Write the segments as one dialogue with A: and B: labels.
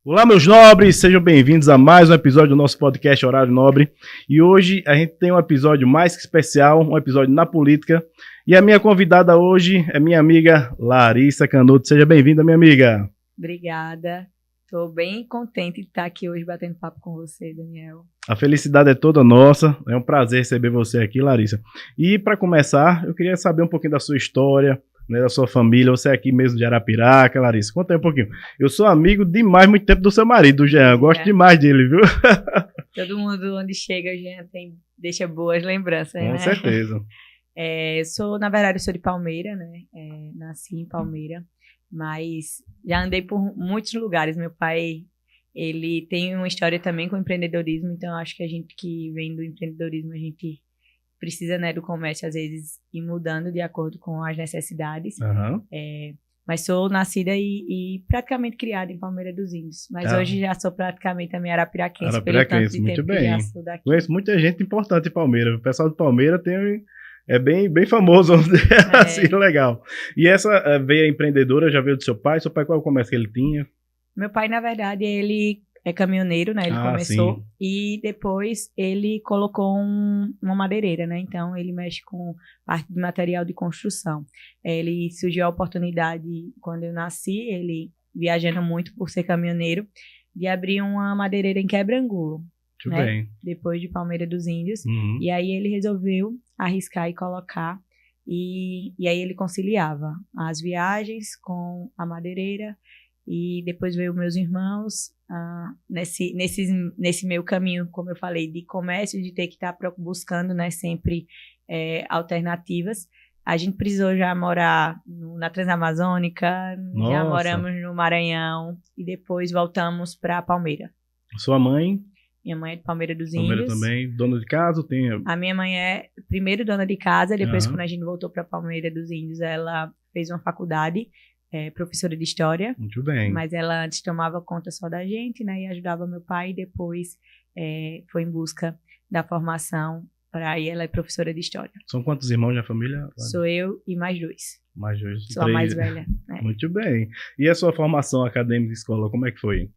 A: Olá, meus nobres, sejam bem-vindos a mais um episódio do nosso podcast Horário Nobre. E hoje a gente tem um episódio mais que especial, um episódio na política. E a minha convidada hoje é minha amiga Larissa Canuto. Seja bem-vinda, minha amiga.
B: Obrigada. Estou bem contente de estar aqui hoje batendo papo com você, Daniel.
A: A felicidade é toda nossa. É um prazer receber você aqui, Larissa. E para começar, eu queria saber um pouquinho da sua história, né, da sua família. Você é aqui mesmo de Arapiraca, Larissa. Conta aí um pouquinho. Eu sou amigo demais, muito tempo do seu marido, do Jean. Gosto demais dele, viu?
B: Todo mundo onde chega, o Jean deixa boas lembranças, né?
A: Com certeza.
B: Na verdade, eu sou de Palmeira, né? Nasci em Palmeira, mas já andei por muitos lugares. Meu pai, ele tem uma história também com empreendedorismo, então acho que a gente que vem do empreendedorismo, a gente precisa, né, do comércio, às vezes, ir mudando de acordo com as necessidades.
A: Uhum.
B: Mas sou nascida e praticamente criada em Palmeira dos Índios. Mas hoje já sou praticamente também arapiraquense.
A: Arapiraquense, muito bem. Conheço muita gente importante em Palmeira. O pessoal de Palmeira é bem famoso, assim, legal. E essa veia empreendedora já veio do seu pai? Seu pai, qual é o comércio que ele tinha?
B: Meu pai, na verdade, ele é caminhoneiro, né? Ele começou
A: sim.
B: E depois ele colocou uma madeireira, né? Então, ele mexe com parte de material de construção. Ele surgiu a oportunidade, quando eu nasci, ele viajando muito por ser caminhoneiro, de abrir uma madeireira em Quebrangulo.
A: Muito bem.
B: Depois de Palmeira dos Índios.
A: Uhum.
B: E aí ele resolveu arriscar e colocar. E aí ele conciliava as viagens com a madeireira. E depois veio meus irmãos nesse meu caminho, como eu falei, de comércio, de ter que estar buscando, né, sempre alternativas. A gente precisou já morar na Transamazônica, já moramos no Maranhão e depois voltamos para Palmeira.
A: Sua mãe?
B: Minha mãe é de Palmeira dos
A: Palmeira
B: Índios.
A: também, dona de casa? A
B: minha mãe é primeiro dona de casa, depois quando a gente voltou para Palmeira dos Índios, ela fez uma faculdade, professora de história.
A: Muito bem.
B: Mas ela antes tomava conta só da gente, né, e ajudava meu pai, e depois foi em busca da formação, aí ela é professora de história.
A: São quantos irmãos na família?
B: Sou eu e mais dois.
A: Mais dois.
B: Sou a mais velha.
A: Muito bem. E a sua formação acadêmica de escola, como é que foi?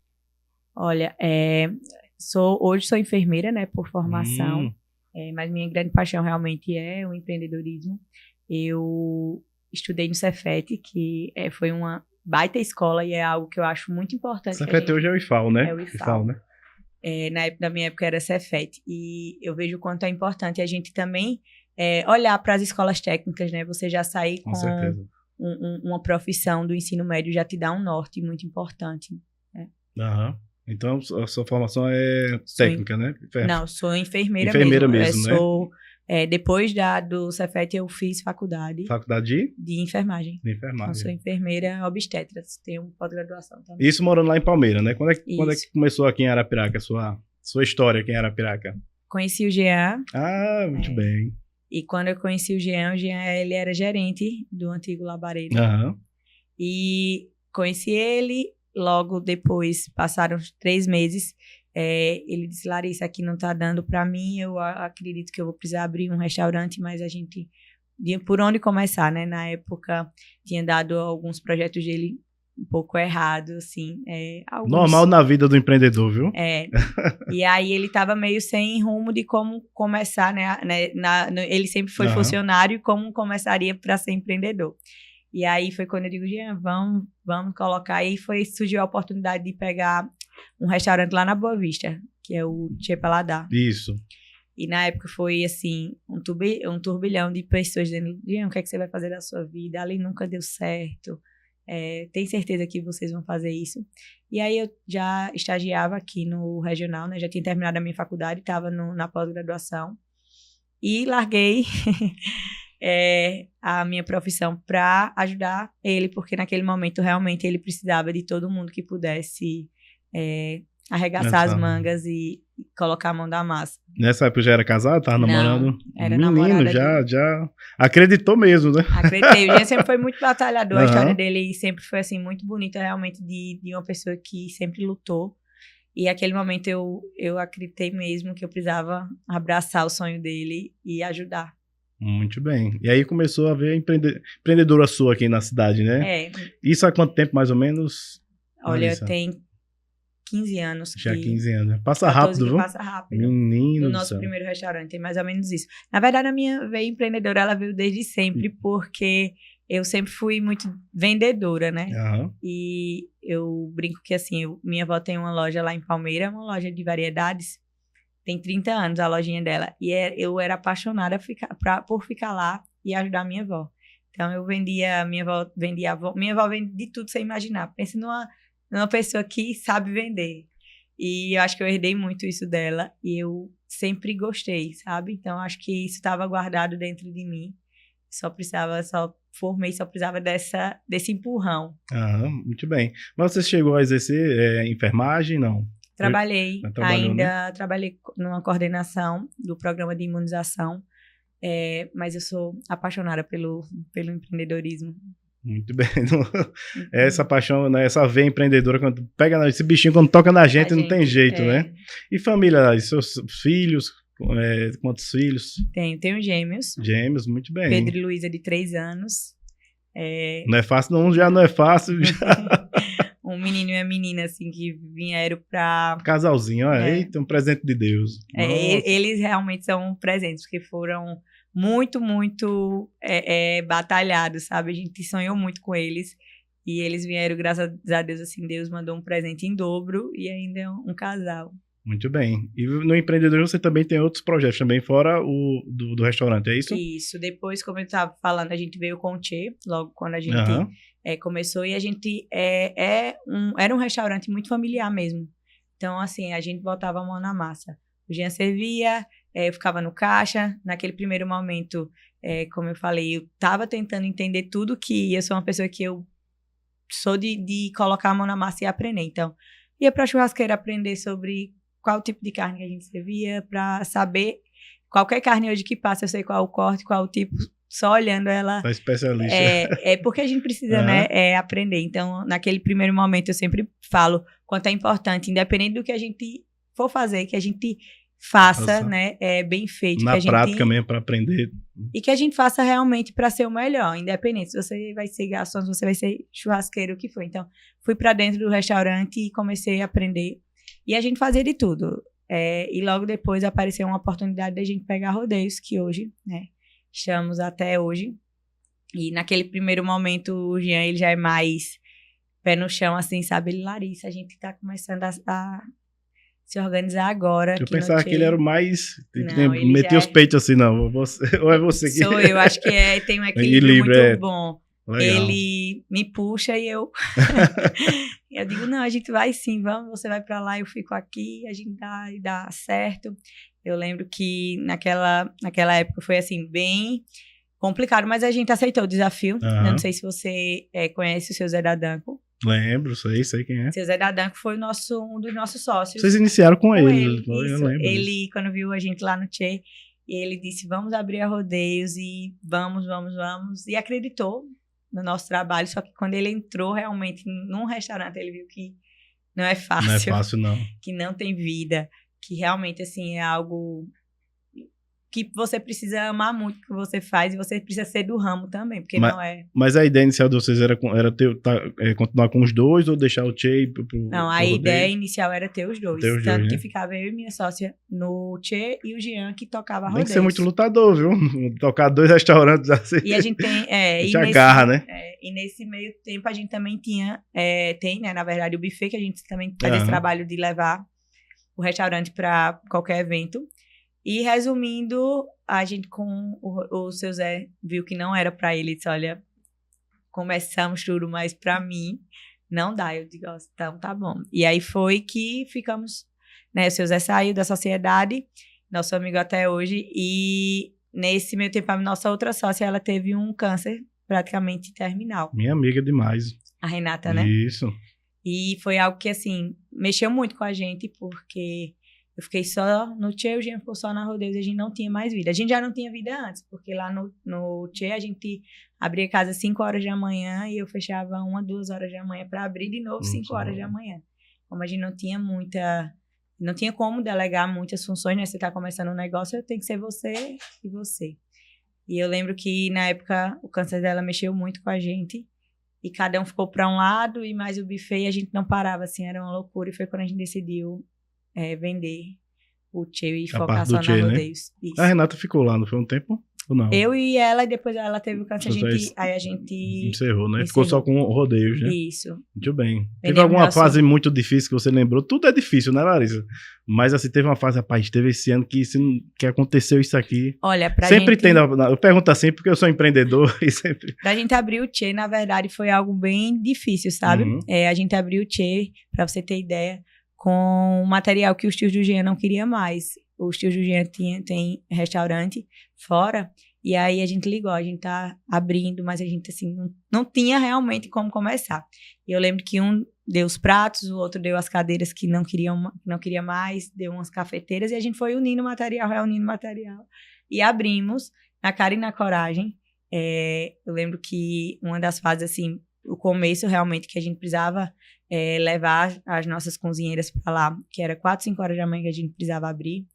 B: Olha, hoje sou enfermeira, né, por formação, mas minha grande paixão realmente é o empreendedorismo. Eu estudei no Cefet, que foi uma baita escola e é algo que eu acho muito importante.
A: Cefet hoje é o IFAL, né?
B: É o IFAL,
A: né?
B: Na minha época era Cefet. E eu vejo o quanto é importante a gente também olhar para as escolas técnicas, né? Você já sair com uma profissão do ensino médio já te dá um norte muito importante. Né?
A: Aham. Então, a sua formação é técnica, né?
B: Não, sou enfermeira
A: mesmo,
B: né? Depois do Cefet, eu fiz faculdade.
A: Faculdade
B: de enfermagem.
A: De enfermagem.
B: Então, sou enfermeira obstetra. Tenho pós-graduação também.
A: Isso morando lá em Palmeira, né? Quando é que começou aqui em Arapiraca, sua história aqui em Arapiraca?
B: Conheci o Jean.
A: Muito bem.
B: E quando eu conheci o Jean, ele era gerente do antigo Labaredo.
A: Aham.
B: E conheci ele. Logo depois, passaram 3 meses, ele disse, Larissa, aqui não tá dando para mim, eu acredito que eu vou precisar abrir um restaurante, mas a gente, por onde começar, né? Na época, tinha dado alguns projetos dele um pouco errados, assim.
A: Normal na vida do empreendedor, viu?
B: E aí ele tava meio sem rumo de como começar, né? Ele sempre foi funcionário e como começaria para ser empreendedor. E aí foi quando eu digo, Jean, vamos colocar. Aí surgiu a oportunidade de pegar um restaurante lá na Boa Vista, que é o Tchê Paladar.
A: Isso.
B: E na época foi, assim, um turbilhão de pessoas dizendo, Jean, o que é que você vai fazer da sua vida? Ali nunca deu certo. Tem certeza que vocês vão fazer isso? E aí eu já estagiava aqui no regional, né? Já tinha terminado a minha faculdade, estava na pós-graduação. E larguei... a minha profissão para ajudar ele, porque naquele momento realmente ele precisava de todo mundo que pudesse arregaçar as mangas e colocar a mão da massa.
A: Nessa época já era casado? Tava namorando?
B: Não, era
A: menino, já acreditou mesmo, né?
B: Acreditei. O Jean sempre foi muito batalhador. A história dele sempre foi assim, muito bonita, realmente, de uma pessoa que sempre lutou. E naquele momento eu acreditei mesmo que eu precisava abraçar o sonho dele e ajudar.
A: Muito bem. E aí começou a ver empreendedora sua aqui na cidade, né?
B: É.
A: Isso há quanto tempo, mais ou menos?
B: Olha, tem 15 anos.
A: Já 15 anos. Passa
B: 14
A: rápido,
B: que
A: viu?
B: passa rápido.
A: Menino
B: No
A: do
B: nosso
A: céu.
B: primeiro restaurante, tem mais ou menos isso. Na verdade, a minha veia empreendedora, ela veio desde sempre, porque eu sempre fui muito vendedora, né?
A: Aham.
B: E eu brinco que, assim, minha avó tem uma loja lá em Palmeira, uma loja de variedades. Tem 30 anos a lojinha dela. E eu era apaixonada por ficar lá e ajudar a minha avó. Então, eu vendia, minha avó vende de tudo sem imaginar. Pense numa pessoa que sabe vender. E eu acho que eu herdei muito isso dela. E eu sempre gostei, sabe? Então, acho que isso estava guardado dentro de mim. Só precisava desse empurrão.
A: Aham, muito bem. Mas você chegou a exercer enfermagem? Não.
B: Trabalhei,
A: Trabalhou, né?
B: trabalhei numa coordenação do programa de imunização, mas eu sou apaixonada pelo empreendedorismo.
A: Muito bem. Essa paixão, né, essa veia empreendedora, quando pega esse bichinho, quando toca na gente, não tem jeito, né? E família, e seus filhos, quantos filhos?
B: Tenho gêmeos.
A: Gêmeos, muito bem.
B: Pedro e Luísa, de 3 anos.
A: Não é fácil, não, já não é fácil.
B: Um menino e uma menina, assim, que vieram pra...
A: Casalzinho, eita, um presente de Deus.
B: Eles realmente são presentes, porque foram muito, muito batalhados, sabe? A gente sonhou muito com eles. E eles vieram, graças a Deus, assim, Deus mandou um presente em dobro e ainda é um casal.
A: Muito bem. E no empreendedorismo você também tem outros projetos também, fora o do restaurante, é isso?
B: Isso. Depois, como eu estava falando, a gente veio com o Tchê, logo quando a gente começou. E a gente era um restaurante muito familiar mesmo. Então, assim, a gente botava a mão na massa. O Jean servia, eu ficava no caixa. Naquele primeiro momento, como eu falei, eu estava tentando entender tudo que eu sou uma pessoa que eu sou de colocar a mão na massa e aprender. Então, ia para a churrasqueira aprender sobre qual tipo de carne que a gente servia, para saber qualquer carne hoje que passa, eu sei qual o corte, qual o tipo, só olhando ela.
A: Tá especialista.
B: Porque a gente precisa, né, aprender. Então, naquele primeiro momento, eu sempre falo quanto é importante, independente do que a gente for fazer, que a gente faça, né, bem feito.
A: Na
B: que a gente,
A: prática mesmo, para aprender.
B: E que a gente faça realmente para ser o melhor, independente se você vai ser garçom, se você vai ser churrasqueiro, o que for. Então, fui para dentro do restaurante e comecei a aprender. E a gente fazia de tudo. E logo depois apareceu uma oportunidade da gente pegar rodeios, que hoje, né, estamos até hoje. E naquele primeiro momento, o Jean, ele já é mais pé no chão, assim, sabe? Ele, Larissa, a gente tá começando a se organizar agora.
A: Eu pensava que ele era o mais...
B: Não,
A: metia os peitos assim, não. Ou é você que...
B: Sou eu, acho que tem um equilíbrio muito bom.
A: Legal.
B: Ele me puxa e eu digo, não, a gente vai sim, vamos, você vai pra lá, eu fico aqui, a gente dá certo. Eu lembro que naquela época foi assim, bem complicado, mas a gente aceitou o desafio. Eu não sei se você conhece o seu Zé Dadanco.
A: Lembro, sei quem é.
B: O seu Zé Dadanco foi um dos nossos sócios.
A: Vocês iniciaram com ele.
B: Eu
A: lembro
B: ele
A: disso.
B: Quando viu a gente lá no Tchê, ele disse, vamos abrir a rodeios e vamos, e acreditou no nosso trabalho, só que quando ele entrou realmente num restaurante, ele viu que não é fácil.
A: Não é fácil, não.
B: Que não tem vida, que realmente, assim, é algo que você precisa amar muito o que você faz e você precisa ser do ramo também, porque não é...
A: Mas a ideia inicial de vocês era continuar com os dois ou deixar o Tchê pro
B: Não, a ideia inicial era ter os dois.
A: Tanto
B: que
A: né?
B: ficava eu e minha sócia no Tchê e o Jean que tocava rodeios.
A: Tem que ser muito lutador, viu? Tocar 2 restaurantes assim.
B: E a gente tem...
A: agarra, né?
B: E nesse meio tempo a gente também tem, né, na verdade, o buffet, que a gente também faz esse trabalho de levar o restaurante para qualquer evento. E resumindo, a gente com o seu Zé viu que não era para ele, disse, olha, começamos tudo, mas para mim não dá. Eu digo, então tá bom. E aí foi que ficamos, né, o seu Zé saiu da sociedade, nosso amigo até hoje, e nesse meio tempo a nossa outra sócia, ela teve um câncer praticamente terminal.
A: Minha amiga demais.
B: A Renata, né?
A: Isso.
B: E foi algo que, assim, mexeu muito com a gente, porque... Eu fiquei só no Tchê, o Jean ficou só na Rodeios e a gente não tinha mais vida. A gente já não tinha vida antes, porque lá no Tchê a gente abria casa às 5 horas da manhã e eu fechava 1, 2 horas da manhã para abrir de novo 5 horas da manhã. Como a gente não tinha não tinha como delegar muitas funções, né? Você tá começando um negócio, tem que ser você e você. E eu lembro que na época o câncer dela mexeu muito com a gente e cada um ficou para um lado, e mais o buffet, e a gente não parava, assim, era uma loucura, e foi quando a gente decidiu vender o Tchê e
A: A
B: focar
A: parte
B: só
A: do
B: na
A: Tchê, né?
B: rodeios. Isso.
A: A Renata ficou lá, não foi um tempo? Ou não?
B: Eu e ela, e depois ela teve o câncer,
A: Vocês
B: aí a gente
A: encerrou, né? Ficou só com rodeios, né?
B: Isso.
A: Muito bem. Teve
B: Vendemos
A: alguma
B: nosso-
A: fase muito difícil que você lembrou? Tudo é difícil, né, Larissa? Mas assim, teve uma fase, rapaz, teve esse ano que aconteceu isso aqui.
B: Olha, pra
A: Sempre
B: gente,
A: tem, eu pergunto assim porque eu sou empreendedor e sempre...
B: pra gente abrir o Tchê, na verdade, foi algo bem difícil, sabe?
A: Uhum.
B: A gente abriu o Tchê, pra você ter ideia, com um material que os tios do Jean não queriam mais. Os tios do Jean tem restaurante fora, e aí a gente ligou, a gente tá abrindo, mas a gente, assim, não tinha realmente como começar. E eu lembro que um deu os pratos, o outro deu as cadeiras que não queria mais, deu umas cafeteiras, e a gente foi reunindo material, e abrimos na cara e na coragem. Eu lembro que uma das fases, assim, o começo realmente que a gente precisava levar as nossas cozinheiras para lá, que era 4, 5 horas da manhã que a gente precisava abrir,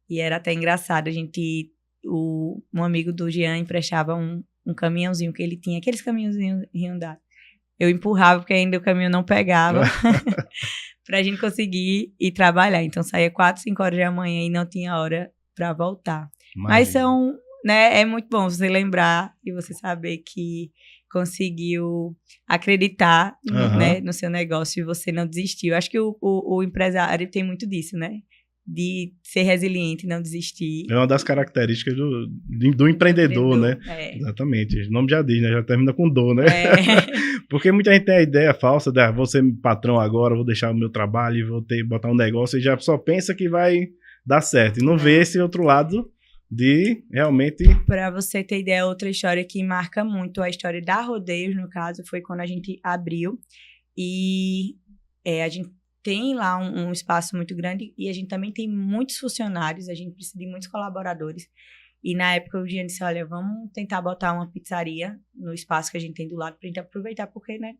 B: e era até engraçado, um amigo do Jean emprestava um caminhãozinho que ele tinha, aqueles caminhãozinhos Hyundai. Eu empurrava porque ainda o caminhão não pegava pra gente conseguir ir trabalhar. Então saía 4, 5 horas da manhã e não tinha hora pra voltar. Mas são, né, é muito bom você lembrar e você saber que conseguiu acreditar né, no seu negócio e você não desistiu. Eu acho que o empresário tem muito disso, né? De ser resiliente e não desistir.
A: É uma das características do empreendedor, né? Exatamente. O nome já diz, né? Já termina com dor, né? Porque muita gente tem a ideia falsa de vou ser patrão agora, vou deixar o meu trabalho e vou botar um negócio e já só pensa que vai dar certo. E não vê esse outro lado de realmente...
B: Para você ter ideia, outra história que marca muito a história da Rodeios, no caso, foi quando a gente abriu e a gente tem lá um espaço muito grande e a gente também tem muitos funcionários, a gente precisa de muitos colaboradores. E na época o Jean disse, olha, vamos tentar botar uma pizzaria no espaço que a gente tem do lado pra gente aproveitar, porque, né,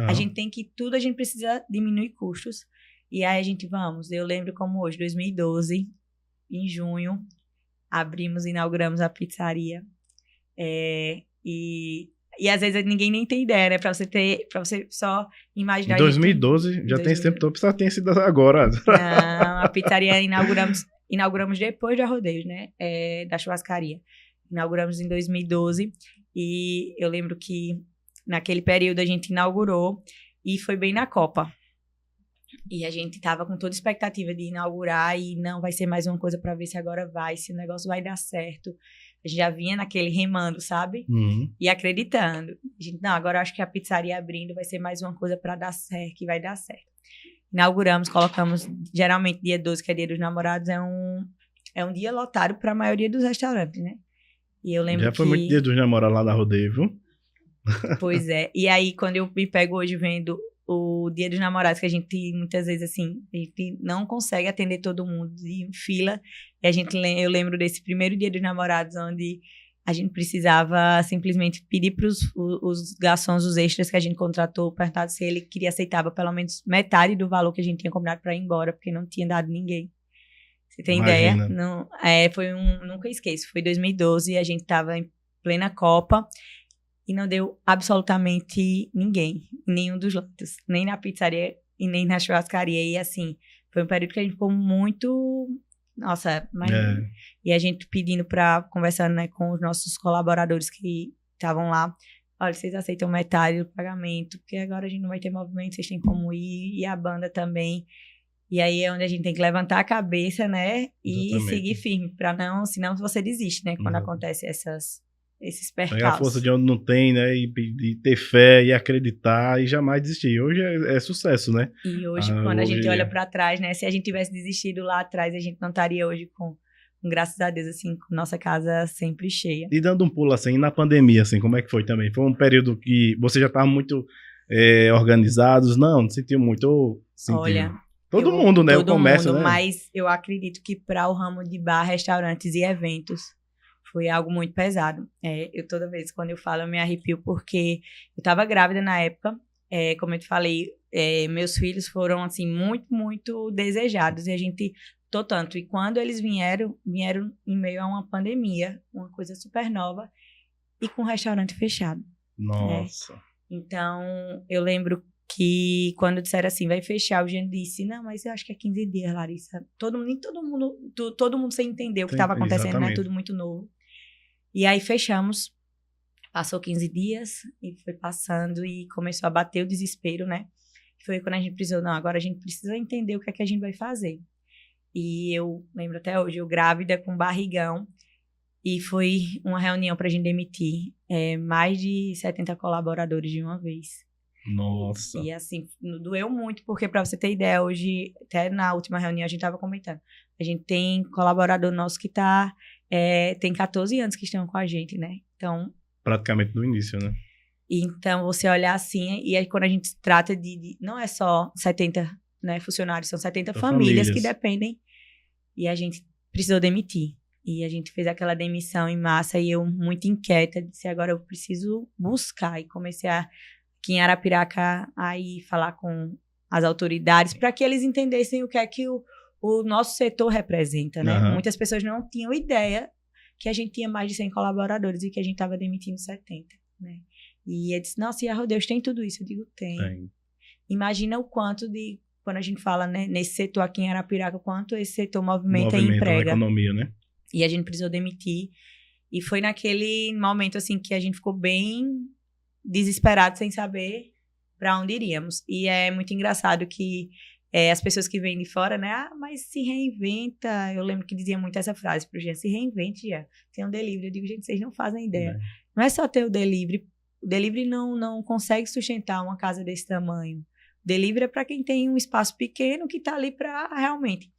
B: a gente tem que tudo, a gente precisa diminuir custos. E aí a gente, eu lembro como hoje, 2012, em junho, inauguramos a pizzaria. E às vezes ninguém nem tem ideia, né? Pra você só imaginar.
A: Em 2012, já tem esse tempo todo, só tem sido agora.
B: Não, a pizzaria inauguramos depois da Rodeios, né? Da churrascaria. Inauguramos em 2012 e eu lembro que naquele período a gente inaugurou e foi bem na Copa. E a gente tava com toda a expectativa de inaugurar e não vai ser mais uma coisa pra ver se agora se o negócio vai dar certo. A gente já vinha naquele remando, sabe? E acreditando. A gente, não, agora eu acho que a pizzaria abrindo vai ser mais uma coisa pra dar certo, que vai dar certo. Inauguramos, colocamos, geralmente dia 12, que é dia dos namorados, é um dia lotado pra maioria dos restaurantes, né? E eu lembro
A: já foi muito dia dos namorados lá na Rodeio, viu?
B: Pois é. E aí, quando eu me pego hoje vendo o Dia dos Namorados, que a gente, muitas vezes, assim, a gente não consegue atender todo mundo em fila. E eu lembro desse primeiro Dia dos Namorados, onde a gente precisava simplesmente pedir para os garçons, os extras que a gente contratou, perguntar se ele aceitava pelo menos metade do valor que a gente tinha combinado para ir embora, porque não tinha dado ninguém. Você tem ideia? Não, nunca esqueço. Foi 2012, a gente estava em plena Copa. E não deu absolutamente ninguém, nenhum dos lados, nem na pizzaria e nem na churrascaria. E assim, foi um período que a gente ficou muito... Nossa, e a gente conversando, né, com os nossos colaboradores que estavam lá. Olha, vocês aceitam metade do pagamento, porque agora a gente não vai ter movimento, vocês têm como ir, e a banda também. E aí é onde a gente tem que levantar a cabeça, né, e seguir firme, senão você desiste, né, quando acontece esses percalços.
A: Pegar a força de onde não tem, né? E ter fé e acreditar e jamais desistir. Hoje é sucesso, né?
B: E hoje, quando a gente olha pra trás, né? Se a gente tivesse desistido lá atrás, a gente não estaria hoje com graças a Deus, assim, com nossa casa sempre cheia.
A: E dando um pulo, assim, na pandemia, assim, como é que foi também? Foi um período que você já estava muito organizados? Não sentiu muito?
B: Olha...
A: Todo mundo, né? O comércio, né?
B: Mas eu acredito que para o ramo de bar, restaurantes e eventos, foi algo muito pesado. Toda vez, quando eu falo, eu me arrepio, porque eu estava grávida na época. Como eu te falei, meus filhos foram, assim, muito, muito desejados. E a gente lutou tanto. E quando eles vieram em meio a uma pandemia, uma coisa super nova, e com o restaurante fechado.
A: Nossa.
B: Então, eu lembro que quando disseram assim, vai fechar, o Jean disse, não, mas eu acho que é 15 dias, Larissa. Nem todo mundo sem entender o que estava acontecendo, né?
A: Exatamente.
B: Tudo muito novo. E aí fechamos, passou 15 dias e foi passando e começou a bater o desespero, né? Foi quando a gente precisou, não, agora a gente precisa entender o que é que a gente vai fazer. E eu lembro até hoje, eu grávida com barrigão, e foi uma reunião para a gente demitir mais de 70 colaboradores de uma vez.
A: Nossa.
B: E assim, doeu muito, porque para você ter ideia, hoje, até na última reunião a gente estava comentando, a gente tem colaborador nosso que tem 14 anos que estão com a gente, né? Então...
A: Praticamente no início, né?
B: Então, você olhar assim, e aí quando a gente trata não é só 70, né, funcionários, são 70 famílias que dependem, e a gente precisou demitir. E a gente fez aquela demissão em massa, e eu, muito inquieta, disse, agora eu preciso buscar. E comecei aqui em Arapiraca a ir falar com as autoridades, para que eles entendessem o que é que o nosso setor representa, né?
A: Uhum.
B: Muitas pessoas não tinham ideia que a gente tinha mais de 100 colaboradores e que a gente estava demitindo 70, né? E ele disse, nossa, e a Rodeus tem tudo isso? Eu digo, tem. Imagina o quanto quando a gente fala, né, nesse setor aqui em Arapiraca, o quanto esse setor movimenta e emprega.
A: A economia, né?
B: E a gente precisou demitir. E foi naquele momento, assim, que a gente ficou bem desesperado, sem saber para onde iríamos. E é muito engraçado que as pessoas que vêm de fora, né? Ah, mas se reinventa. Eu lembro que dizia muito essa frase pro Jean, se reinvente, já. Tem um delivery. Eu digo, gente, vocês não fazem ideia. Não é só ter o delivery. O delivery não consegue sustentar uma casa desse tamanho. O delivery é para quem tem um espaço pequeno que está ali para realmente.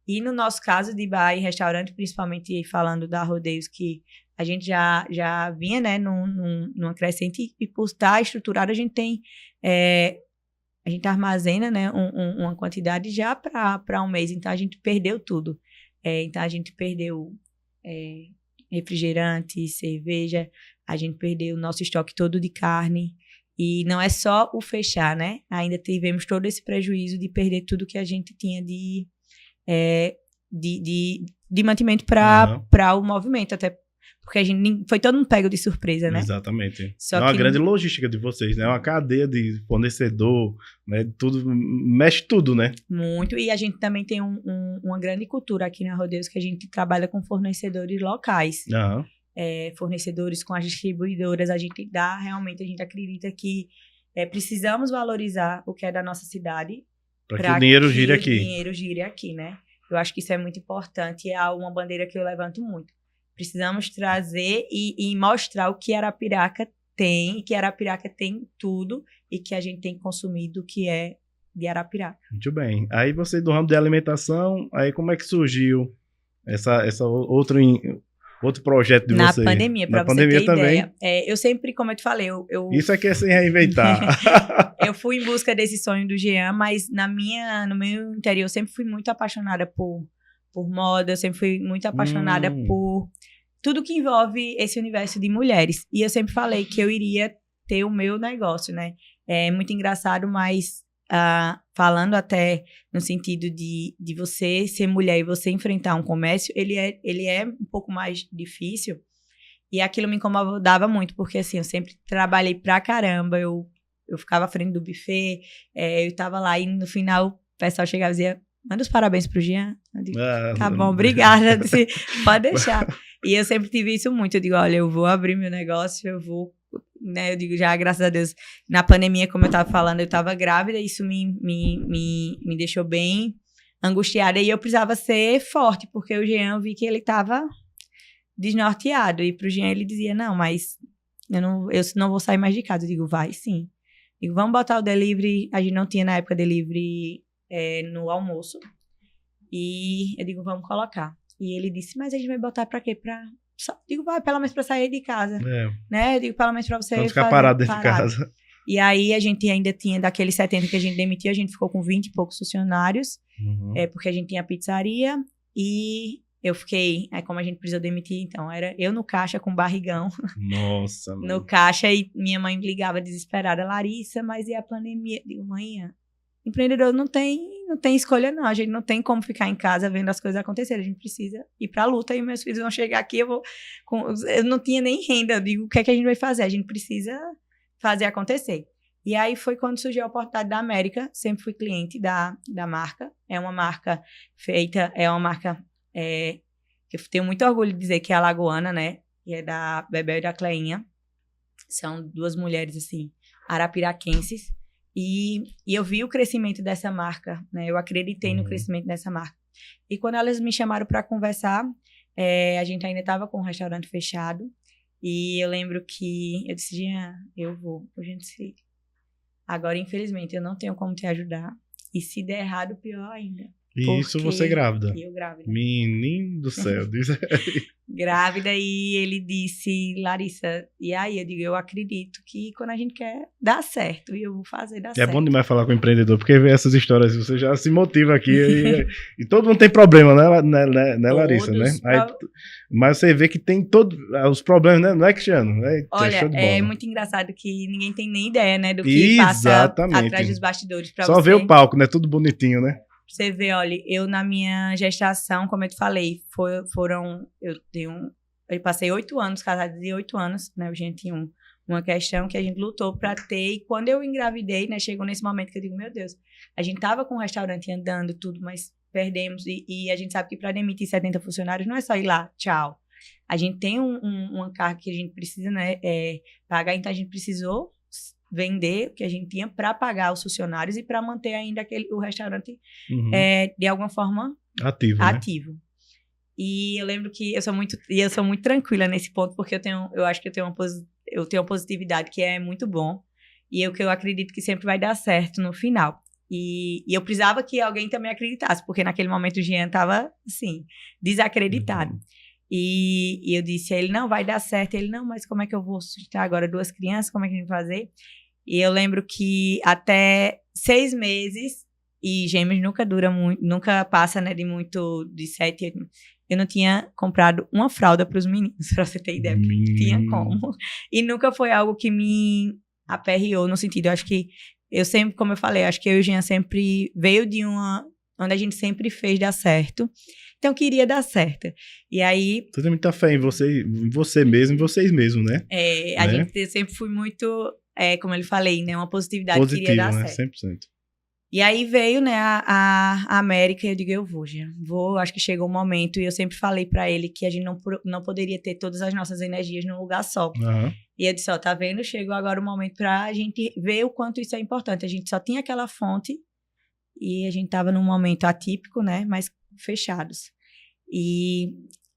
B: E no nosso caso de bar e restaurante, principalmente falando da Rodeios, que a gente já vinha, né, numa crescente, e por estar estruturado, a gente tem... a gente armazena, né, uma quantidade já para um mês. Então, a gente perdeu tudo. Então, a gente perdeu refrigerante, cerveja, a gente perdeu o nosso estoque todo de carne. E não é só o fechar, né? Ainda tivemos todo esse prejuízo de perder tudo que a gente tinha de mantimento para o movimento, até porque a gente foi todo mundo pego de surpresa, né?
A: Exatamente.
B: Só
A: é uma grande logística de vocês, né? É uma cadeia de fornecedor, né? Tudo, mexe tudo, né?
B: Muito. E a gente também tem uma grande cultura aqui na Rodeios, que a gente trabalha com fornecedores locais.
A: Uhum.
B: Fornecedores com as distribuidoras. A gente acredita que precisamos valorizar o que é da nossa cidade,
A: para que o dinheiro gire aqui.
B: O dinheiro gire aqui, né? Eu acho que isso é muito importante e é uma bandeira que eu levanto muito. Precisamos trazer e mostrar o que Arapiraca tem, e que Arapiraca tem tudo, e que a gente tem consumido, que é de Arapiraca.
A: Muito bem. Aí você, do ramo de alimentação, aí como é que surgiu essa outro projeto de
B: na
A: você?
B: Pandemia, para você ter
A: também.
B: ideia. Eu sempre, como eu te falei,
A: Isso aqui é sem reinventar.
B: Eu fui em busca desse sonho do Jean, mas no meu interior eu sempre fui muito apaixonada por moda, eu sempre fui muito apaixonada por tudo que envolve esse universo de mulheres. E eu sempre falei que eu iria ter o meu negócio, né? É muito engraçado, mas falando até no sentido de você ser mulher e você enfrentar um comércio, ele é um pouco mais difícil. E aquilo me incomodava muito, porque assim, eu sempre trabalhei pra caramba, eu ficava à frente do buffet, eu tava lá e no final o pessoal chegava e dizia, manda os parabéns pro Jean. Eu digo, tá bom, obrigada, disse, pode deixar. E eu sempre tive isso muito, eu digo, olha, eu vou abrir meu negócio, né, eu digo, já, graças a Deus, na pandemia, como eu tava falando, eu tava grávida, isso me deixou bem angustiada, e eu precisava ser forte, porque o Jean, eu vi que ele tava desnorteado, e pro Jean ele dizia, não, mas eu não vou sair mais de casa. Eu digo, vai sim. Eu digo, vamos botar o delivery, a gente não tinha na época delivery no almoço, e eu digo, vamos colocar. E ele disse, mas a gente vai botar pra quê? Digo, vai, pelo menos pra sair de casa. Né? Eu digo, pelo menos pra você
A: não ficar parado dentro de casa.
B: E aí, a gente ainda tinha, daqueles 70 que a gente demitiu, a gente ficou com 20 e poucos funcionários, porque a gente tinha pizzaria, e eu fiquei, como a gente precisou demitir, então, era eu no caixa com barrigão.
A: Nossa,
B: mano. No caixa, e minha mãe ligava desesperada, Larissa, mas e a pandemia? Digo, mãe, empreendedor não tem escolha, não. A gente não tem como ficar em casa vendo as coisas acontecerem. A gente precisa ir pra luta e meus filhos vão chegar aqui, eu não tinha nem renda. Eu digo, o que é que a gente vai fazer? A gente precisa fazer acontecer. E aí foi quando surgiu a oportunidade da América, sempre fui cliente da marca, é uma marca que eu tenho muito orgulho de dizer que é alagoana, né, que é da Bebel e da Cleinha, são 2 mulheres, assim, arapiraquenses, e eu vi o crescimento dessa marca, né, eu acreditei no crescimento dessa marca. E quando elas me chamaram para conversar, a gente ainda estava com o restaurante fechado, e eu lembro que eu disse, Jean, eu vou, gente, agora, infelizmente, eu não tenho como te ajudar. E se der errado, pior ainda.
A: E isso você grávida?
B: Eu grávida.
A: Menino do céu.
B: Grávida, e ele disse, Larissa, e aí eu digo, eu acredito que quando a gente quer, dá certo. E eu vou fazer dar certo.
A: É bom demais falar com o empreendedor, porque ver essas histórias, você já se motiva aqui. E todo mundo tem problema, né Larissa? Né? Aí, mas você vê que tem todos os problemas, né? Não é, Cristiano?
B: Olha, é muito engraçado que ninguém tem nem ideia, né? Do que passa atrás dos bastidores.
A: Só ver o palco, né? Tudo bonitinho, né?
B: Você vê, olha, eu na minha gestação, como eu te falei, eu passei 8 anos, casada de 8 anos, né? A gente tinha uma questão que a gente lutou para ter, e quando eu engravidei, né? Chegou nesse momento que eu digo, meu Deus, a gente tava com o restaurante andando, tudo, mas perdemos, e a gente sabe que para demitir 70 funcionários não é só ir lá, tchau. A gente tem uma carga que a gente precisa, né, pagar, então a gente precisou vender o que a gente tinha para pagar os funcionários e para manter ainda o restaurante de alguma forma ativo. Né? E eu lembro que eu sou muito tranquila nesse ponto, porque eu acho que eu tenho uma positividade que é muito bom, e que eu acredito que sempre vai dar certo no final. E eu precisava que alguém também acreditasse, porque naquele momento o Jean estava assim, desacreditado. E eu disse a ele, não, vai dar certo. Ele, não, mas como é que eu vou sustentar agora 2 crianças? Como é que a gente vai fazer? E eu lembro que até 6 meses, e gêmeos nunca dura muito, nunca passa, né, de 7, 8 meses. Eu não tinha comprado uma fralda para os meninos, para você ter ideia, porque não tinha como. E nunca foi algo que me aperreou no sentido, eu acho que eu sempre, como eu falei, acho que eu e o Jean sempre veio de onde a gente sempre fez dar certo. Então, queria dar certo. E aí...
A: Você tem muita fé em você mesmo, em vocês mesmos, né?
B: A gente sempre foi muito, como eu falei, né? Uma positividade que queria dar certo.
A: 100%.
B: E aí veio, né, a América, e eu digo, eu vou, Jean. Acho que chegou o momento, e eu sempre falei pra ele que a gente não poderia ter todas as nossas energias num lugar só. E eu disse, tá vendo? Chegou agora o momento pra gente ver o quanto isso é importante. A gente só tinha aquela fonte, e a gente tava num momento atípico, né, mas fechados. E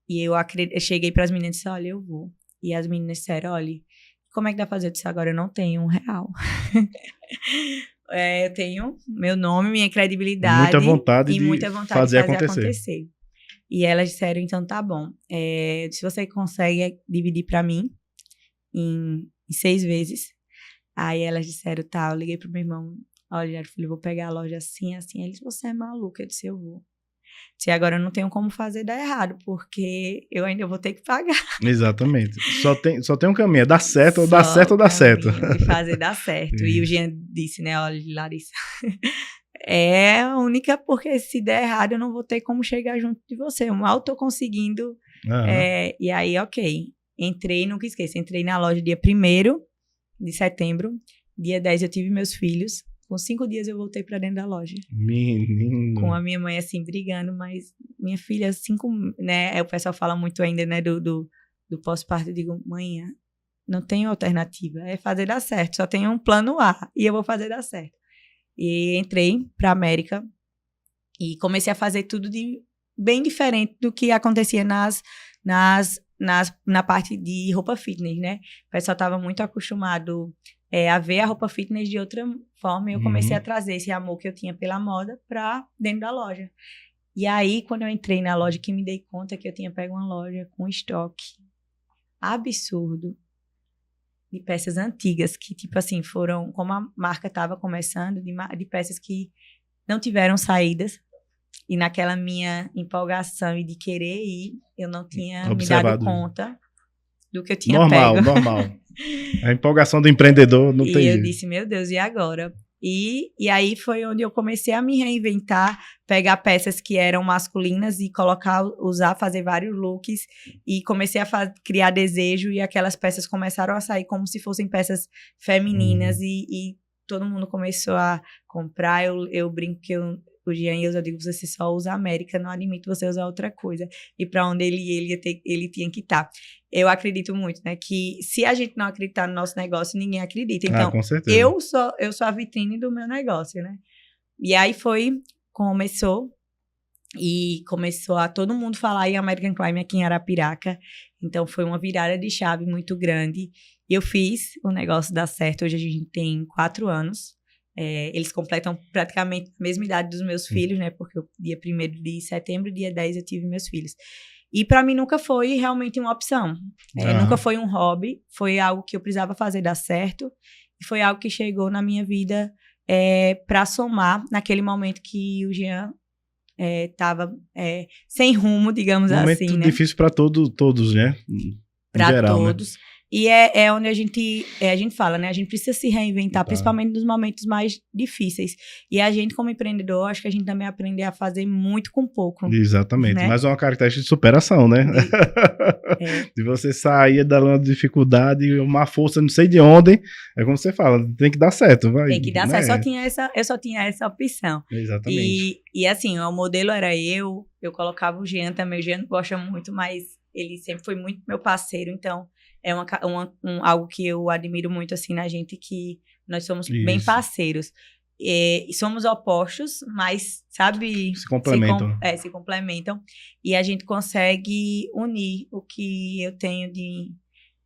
B: eu cheguei para as meninas e disse, olha, eu vou. E as meninas disseram, olha, como é que dá pra fazer? Eu disse, agora eu não tenho R$1. Eu tenho meu nome, minha credibilidade.
A: Muita vontade de fazer
B: acontecer. E elas disseram, então tá bom. Se você consegue dividir para mim em 6 vezes. Aí elas disseram, tá, eu liguei pro meu irmão, olha, eu vou pegar a loja assim, assim. Ele disse, você é maluca? Eu disse, eu vou. Se agora eu não tenho como fazer dar errado, porque eu ainda vou ter que pagar.
A: Exatamente. Só tem um caminho, é dar certo ou dar certo ou dar certo.
B: E fazer dar certo. E o Jean disse, né, olha, Larissa, é a única, porque se der errado eu não vou ter como chegar junto de você. Eu mal tô conseguindo. E aí, ok. Nunca esqueço, entrei na loja dia 1º de setembro, dia 10 eu tive meus filhos. Com 5 dias eu voltei pra dentro da loja.
A: Menino.
B: Com a minha mãe, assim, brigando, mas minha filha, 5, né? O pessoal fala muito ainda, né, do pós-parto. Eu digo, mãe, não tenho alternativa, é fazer dar certo, só tenho um plano A e eu vou fazer dar certo. E entrei pra América e comecei a fazer tudo bem diferente do que acontecia na parte de roupa fitness, né? O pessoal estava muito acostumado a ver a roupa fitness de outra forma, e eu comecei a trazer esse amor que eu tinha pela moda para dentro da loja. E aí, quando eu entrei na loja, que me dei conta que eu tinha pego uma loja com estoque absurdo de peças antigas, que, tipo assim, foram, como a marca estava começando, de peças que não tiveram saídas. E naquela minha empolgação e de querer ir, eu não tinha me dado conta do que eu tinha pego.
A: Normal. A empolgação do empreendedor não tem jeito.
B: E eu disse, meu Deus, e agora? E aí foi onde eu comecei a me reinventar, pegar peças que eram masculinas e usar, fazer vários looks. E comecei a criar desejo e aquelas peças começaram a sair como se fossem peças femininas. E todo mundo começou a comprar. Eu brinco que o Jean e eu digo, você só usa América, não admito você usar outra coisa. E para onde ele tinha que estar. Eu acredito muito, né, que se a gente não acreditar no nosso negócio, ninguém acredita. Então,
A: com certeza.
B: eu sou a vitrine do meu negócio, né? E aí começou a todo mundo falar em American Crime aqui em Arapiraca. Então, foi uma virada de chave muito grande. E eu fiz o negócio dar certo. Hoje a gente tem 4 anos. Eles completam praticamente a mesma idade dos meus filhos, né? Porque o dia 1º de setembro, dia 10, eu tive meus filhos. E para mim nunca foi realmente uma opção. Nunca foi um hobby. Foi algo que eu precisava fazer dar certo. E foi algo que chegou na minha vida para somar naquele momento que o Jean estava sem rumo, digamos assim.
A: Momento difícil para todos, né?
B: Para todos. Né? E é onde a gente fala, né? A gente precisa se reinventar, principalmente nos momentos mais difíceis. E a gente, como empreendedor, acho que a gente também aprende a fazer muito com pouco.
A: Exatamente.
B: Né?
A: Mas é uma característica de superação, né? De você sair da lama de dificuldade, uma força não sei de onde. É como você fala, tem que dar certo. Vai,
B: tem que dar certo. Eu só tinha essa opção.
A: Exatamente.
B: E assim, o modelo era eu colocava o Jean também. O Jean gosta muito, mas ele sempre foi muito meu parceiro, então... É algo que eu admiro muito, assim, na gente, que nós somos bem parceiros. E somos opostos, mas, sabe...
A: Se complementam.
B: Se complementam. E a gente consegue unir o que eu tenho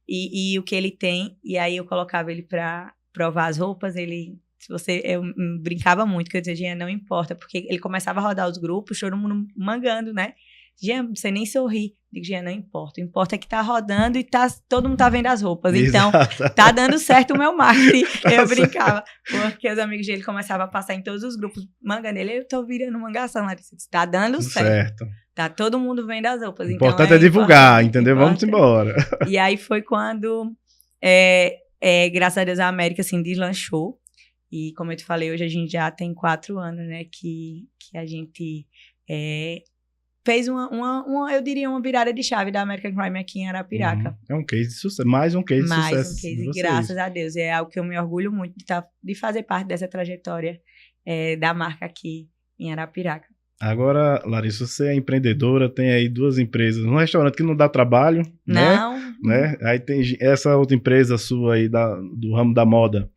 B: e o que ele tem. E aí eu colocava ele para provar as roupas, eu brincava muito, que eu dizia, não importa, porque ele começava a rodar os grupos, todo mundo mangando, né? Jean, você nem sorri. Digo, Jean, não importa. O importa é que tá rodando e todo mundo tá vendo as roupas. Então, tá dando certo o meu marketing. Eu brincava. Porque os amigos dele começavam a passar em todos os grupos. Manga nele, eu tô virando mangação, Larissa. Tá dando certo. Tá todo mundo vendo as roupas.
A: O importante é divulgar, entendeu? Vamos embora.
B: E aí foi quando, graças a Deus, a América, assim, deslanchou. E como eu te falei, hoje a gente já tem 4 anos, né? Que a gente... fez eu diria, uma virada de chave da American Crime aqui em Arapiraca.
A: É um case de sucesso, mais um case de sucesso.
B: Mais um case, graças a Deus. É algo que eu me orgulho muito de fazer parte dessa trajetória da marca aqui em Arapiraca.
A: Agora, Larissa, você é empreendedora, tem aí 2 empresas. Um restaurante que não dá trabalho,
B: não.
A: né? Aí tem essa outra empresa sua aí do ramo da moda,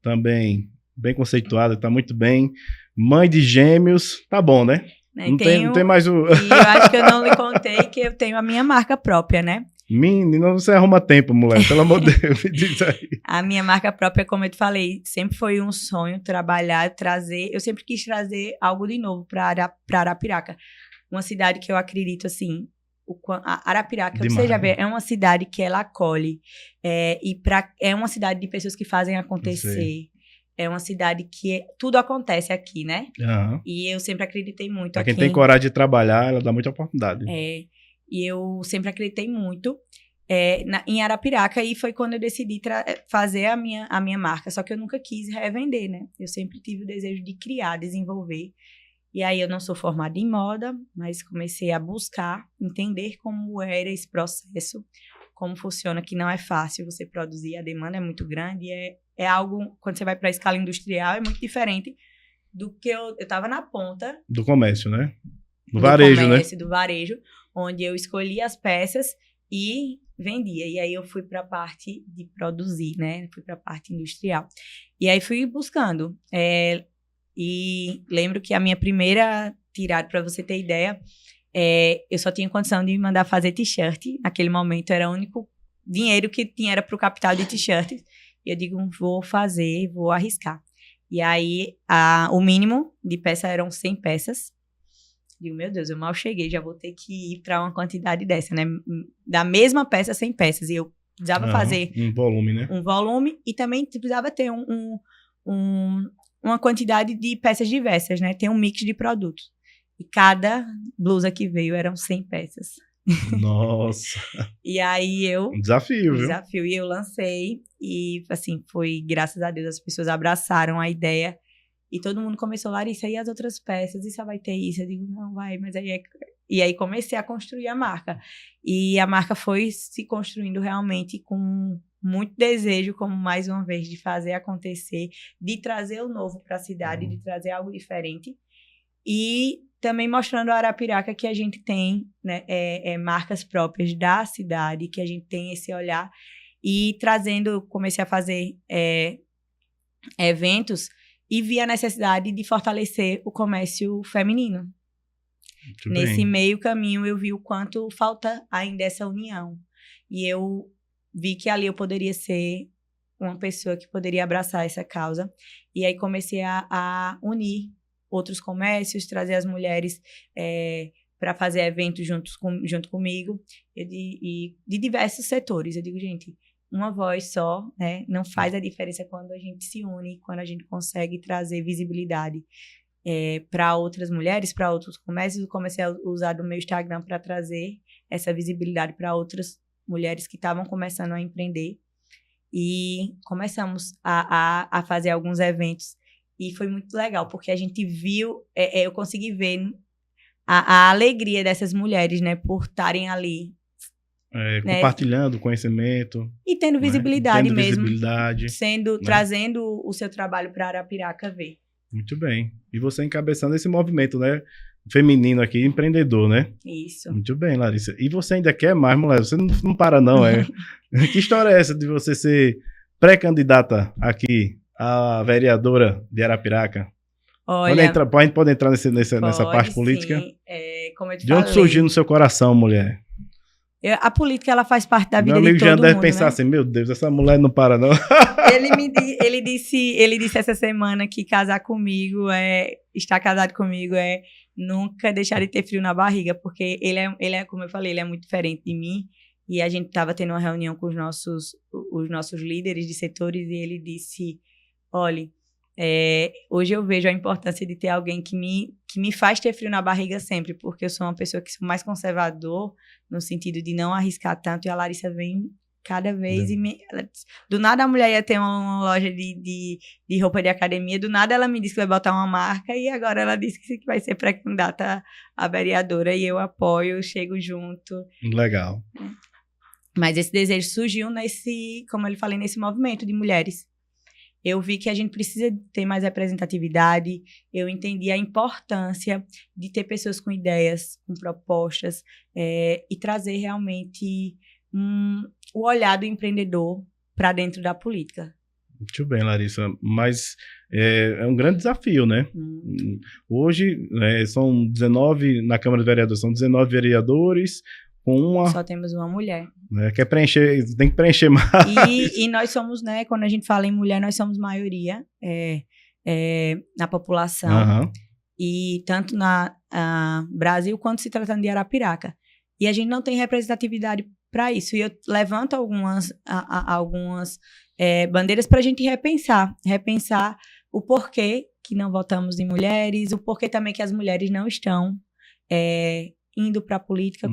A: também bem conceituada, tá muito bem. Mãe de gêmeos, tá bom, né? Não tem mais o...
B: E eu acho que eu não lhe contei que eu tenho a minha marca própria, né?
A: Menino, você arruma tempo, mulher. Pelo amor de Deus, me diz aí.
B: A minha marca própria, como eu te falei, sempre foi um sonho trabalhar, trazer... Eu sempre quis trazer algo de novo para Arapiraca. Uma cidade que eu acredito, assim... Arapiraca, você já vê, é uma cidade que ela acolhe. É uma cidade de pessoas que fazem acontecer. É uma cidade que tudo acontece aqui, né?
A: Uhum.
B: E eu sempre acreditei muito
A: pra
B: aqui.
A: Quem tem coragem de trabalhar, ela dá muita oportunidade.
B: E eu sempre acreditei muito em Arapiraca. E foi quando eu decidi fazer a minha marca. Só que eu nunca quis revender, né? Eu sempre tive o desejo de criar, desenvolver. E aí eu não sou formada em moda, mas comecei a buscar, entender como era esse processo, como funciona, que não é fácil você produzir, a demanda é muito grande, é algo, quando você vai para a escala industrial, é muito diferente do que eu estava na ponta.
A: Do comércio, né? Do varejo,
B: comércio, do varejo, onde eu escolhi as peças e vendia. E aí eu fui para a parte de produzir, né? Fui para a parte industrial. E aí fui buscando. E lembro que a minha primeira tirada, para você ter ideia, eu só tinha condição de me mandar fazer t-shirt. Naquele momento era o único dinheiro que tinha era para o capital de t-shirt. E eu digo, vou fazer, vou arriscar. E aí o mínimo de peça eram 100 peças. Digo, meu Deus, eu mal cheguei, já vou ter que ir para uma quantidade dessa, né? Da mesma peça, 100 peças. E eu precisava fazer
A: um volume, né?
B: Um volume e também precisava ter uma quantidade de peças diversas, né? Tem um mix de produtos. E cada blusa que veio eram 100 peças.
A: Nossa!
B: E aí
A: Um desafio, viu?
B: E eu lancei. E, assim, foi, graças a Deus, as pessoas abraçaram a ideia. E todo mundo começou, Larissa, e as outras peças? E só vai ter isso? Eu digo, não, vai, mas aí E aí comecei a construir a marca. E a marca foi se construindo realmente com muito desejo, como mais uma vez, de fazer acontecer, de trazer o novo para a cidade, de trazer algo diferente. E também mostrando a Arapiraca que a gente tem, né, marcas próprias da cidade, que a gente tem esse olhar. E trazendo, comecei a fazer eventos e vi a necessidade de fortalecer o comércio feminino.
A: Muito
B: Nesse
A: bem.
B: meio caminho, eu vi o quanto falta ainda essa união. E eu vi que ali eu poderia ser uma pessoa que poderia abraçar essa causa. E aí comecei a unir outros comércios, trazer as mulheres para fazer eventos junto comigo, e de diversos setores. Eu digo, gente, uma voz só, né, não faz a diferença quando a gente se une, quando a gente consegue trazer visibilidade para outras mulheres, para outros comércios. Eu comecei a usar do meu Instagram para trazer essa visibilidade para outras mulheres que estavam começando a empreender. E começamos a fazer alguns eventos. E foi muito legal, porque a gente viu, eu consegui ver a alegria dessas mulheres, né, por estarem ali. Né,
A: compartilhando conhecimento.
B: E tendo visibilidade,
A: tendo
B: mesmo.
A: Visibilidade, né?
B: Trazendo o seu trabalho para Arapiraca ver.
A: Muito bem. E você encabeçando esse movimento, né? Feminino aqui, empreendedor, né?
B: Isso.
A: Muito bem, Larissa. E você ainda quer mais, mulher? Você não para, não, Que história é essa de você ser pré-candidata aqui a vereadora de Arapiraca?
B: Olha,
A: a gente pode entrar nessa parte política?
B: Sim. Como eu te
A: de onde
B: falei,
A: surgiu no seu coração, mulher?
B: A política, ela faz parte da vida
A: Meu
B: de
A: amigo
B: todo
A: já
B: mundo,
A: deve pensar
B: né?
A: assim, meu Deus, essa mulher não para, não.
B: Ele disse essa semana que casar comigo estar casado comigo nunca deixar de ter frio na barriga, porque ele é, como eu falei, ele é muito diferente de mim. E a gente estava tendo uma reunião com os nossos líderes de setores, e ele disse, olha, hoje eu vejo a importância de ter alguém que me faz ter frio na barriga sempre, porque eu sou uma pessoa que sou mais conservador, no sentido de não arriscar tanto, e a Larissa vem cada vez do nada a mulher ia ter uma loja de roupa de academia, do nada ela me disse que vai botar uma marca, e agora ela disse que vai ser pré-candidata a vereadora, e eu apoio, chego junto.
A: Legal.
B: Mas esse desejo surgiu como eu falei, nesse movimento de mulheres. Eu vi que a gente precisa ter mais representatividade, eu entendi a importância de ter pessoas com ideias, com propostas, e trazer realmente o olhar do empreendedor para dentro da política.
A: Muito bem, Larissa, mas é um grande desafio, né? Hoje são 19, na Câmara de Vereadores, são 19 vereadores,
B: Só temos uma mulher.
A: Quer preencher, tem que preencher mais.
B: E nós somos, né, quando a gente fala em mulher, nós somos maioria na população.
A: Uhum.
B: E tanto na Brasil, quanto se tratando de Arapiraca. E a gente não tem representatividade para isso. E eu levanto algumas bandeiras para a gente repensar o porquê que não votamos em mulheres, o porquê também que as mulheres não estão indo para a política,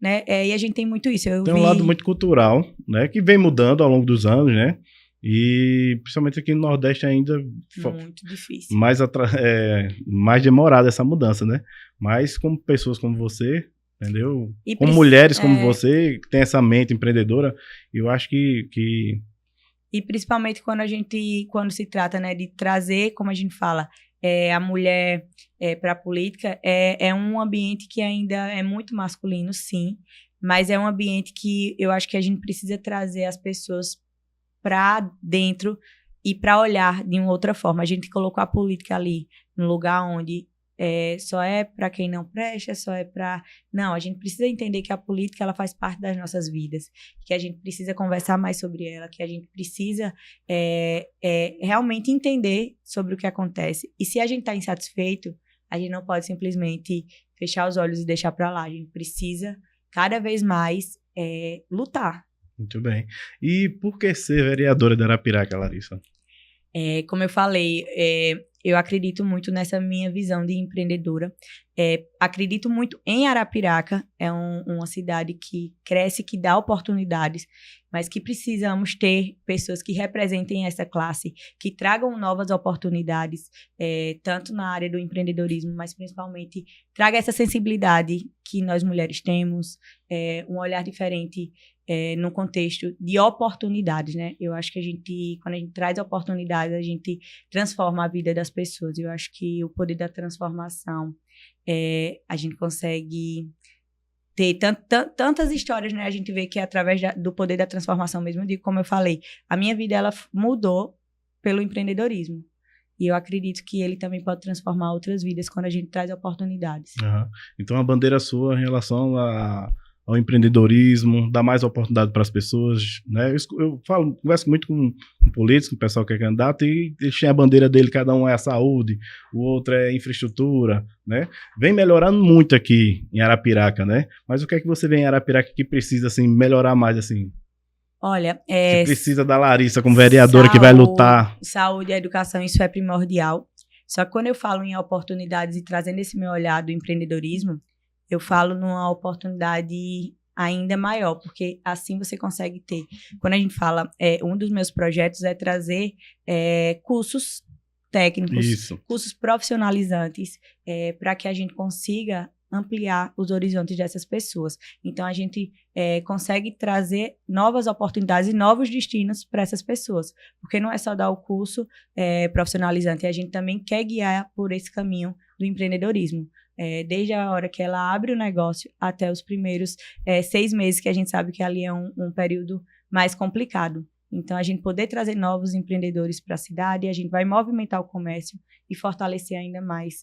B: né? E a gente tem muito isso.
A: Tem um lado muito cultural, né? Que vem mudando ao longo dos anos, né? E principalmente aqui no Nordeste ainda
B: muito difícil.
A: Mais demorada essa mudança, né? Mas com pessoas como você, entendeu? Com mulheres como você, que tem essa mente empreendedora, eu acho que...
B: E principalmente quando se trata, né, de trazer, como a gente fala, a mulher para a política, é um ambiente que ainda é muito masculino, sim, mas é um ambiente que eu acho que a gente precisa trazer as pessoas para dentro e para olhar de uma outra forma. A gente colocou a política ali no lugar onde só é para quem não presta, só é para... Não, a gente precisa entender que a política, ela faz parte das nossas vidas, que a gente precisa conversar mais sobre ela, que a gente precisa realmente entender sobre o que acontece. E se a gente está insatisfeito, a gente não pode simplesmente fechar os olhos e deixar para lá. A gente precisa, cada vez mais, lutar.
A: Muito bem. E por que ser vereadora de Arapiraca, Larissa?
B: Como eu falei, eu acredito muito nessa minha visão de empreendedora, Acredito muito em Arapiraca, é uma cidade que cresce, que dá oportunidades, mas que precisamos ter pessoas que representem essa classe, que tragam novas oportunidades, tanto na área do empreendedorismo, mas principalmente traga essa sensibilidade que nós mulheres temos, um olhar diferente no contexto de oportunidades, né? Eu acho que quando a gente traz oportunidades, a gente transforma a vida das pessoas. Eu acho que o poder da transformação, a gente consegue ter tantas histórias, né? A gente vê que através do poder da transformação mesmo, eu digo, como eu falei, a minha vida ela mudou pelo empreendedorismo. E eu acredito que ele também pode transformar outras vidas quando a gente traz oportunidades.
A: Uhum. Então, a bandeira sua em relação ao empreendedorismo, dar mais oportunidade para as pessoas, né? Eu converso muito com políticos, com o pessoal que é candidato, e eles têm a bandeira dele, cada um é a saúde, o outro é infraestrutura, né? Vem melhorando muito aqui em Arapiraca, né? Mas o que é que você vê em Arapiraca que precisa, assim, melhorar mais, assim?
B: Olha,
A: Você precisa da Larissa como vereadora que vai lutar.
B: Saúde e educação, isso é primordial. Só que quando eu falo em oportunidades e trazendo esse meu olhar do empreendedorismo, eu falo numa oportunidade ainda maior, porque assim você consegue ter. Quando a gente fala, um dos meus projetos é trazer cursos técnicos, cursos profissionalizantes, para que a gente consiga ampliar os horizontes dessas pessoas. Então, a gente consegue trazer novas oportunidades e novos destinos para essas pessoas, porque não é só dar o curso profissionalizante, a gente também quer guiar por esse caminho do empreendedorismo. Desde a hora que ela abre o negócio até os primeiros 6 meses, que a gente sabe que ali é um período mais complicado. Então, a gente poder trazer novos empreendedores para a cidade, a gente vai movimentar o comércio e fortalecer ainda mais